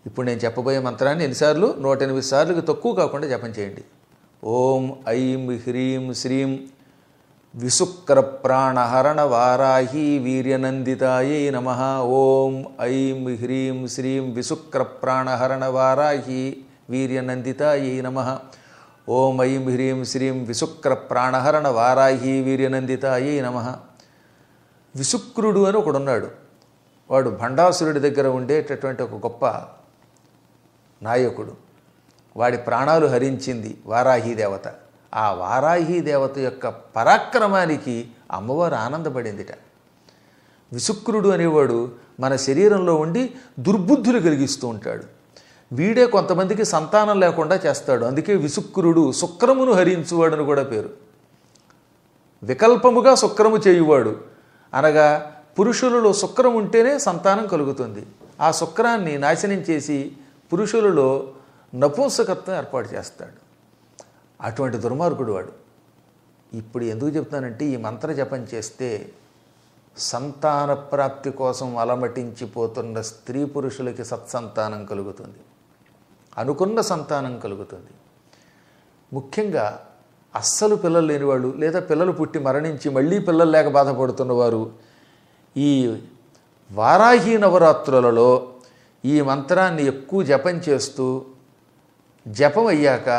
ఇప్పుడు నేను చెప్పబోయే మంత్రాన్ని ఎన్నిసార్లు 108 సార్లుకి తక్కువ కాకుండా జపం చేయండి. ఓం ఐం హ్రీం శ్రీం విశుక్ర ప్రాణహరణ వారాహి వీర్యనందితాయై నమః. ఓం ఐం హ్రీం శ్రీం విశుక్ర ప్రాణహరణ వారాహి వీర్యనందితాయై నమః. ఓం ఐం హ్రీం శ్రీం విశుక్ర ప్రాణహరణ వారాహి వీర్యనందితాయై నమః. విశుక్రుడు అని ఒకడున్నాడు. వాడు భండాసురుడి దగ్గర ఉండేటటువంటి ఒక గొప్ప నాయకుడు. వాడి ప్రాణాలు హరించింది వారాహీదేవత. ఆ వారాహీదేవత యొక్క పరాక్రమానికి అమ్మవారు ఆనందపడిందిట. విశుక్రుడు అనేవాడు మన శరీరంలో ఉండి దుర్బుద్ధులు కలిగిస్తూ ఉంటాడు. వీడే కొంతమందికి సంతానం లేకుండా చేస్తాడు. అందుకే విశుక్రుడు, శుక్రమును హరించువాడని కూడా పేరు. వికల్పముగా శుక్రము చేయువాడు అనగా పురుషులలో శుక్రం ఉంటేనే సంతానం కలుగుతుంది. ఆ శుక్రాన్ని నాశనం చేసి పురుషులలో నపుంసకత్వం ఏర్పాటు చేస్తాడు. అటువంటి దుర్మార్గుడు వాడు. ఇప్పుడు ఎందుకు చెప్తానంటే ఈ మంత్ర జపం చేస్తే సంతాన ప్రాప్తి కోసం అలమటించిపోతున్న స్త్రీ పురుషులకి సత్సంతానం కలుగుతుంది, అనుకున్న సంతానం కలుగుతుంది. ముఖ్యంగా అస్సలు పిల్లలు లేనివాళ్ళు లేదా పిల్లలు పుట్టి మరణించి మళ్ళీ పిల్లలు లేక బాధపడుతున్నవారు ఈ వారాహి నవరాత్రులలో ఈ మంత్రాన్ని ఎక్కువ జపం చేస్తూ జపం అయ్యాక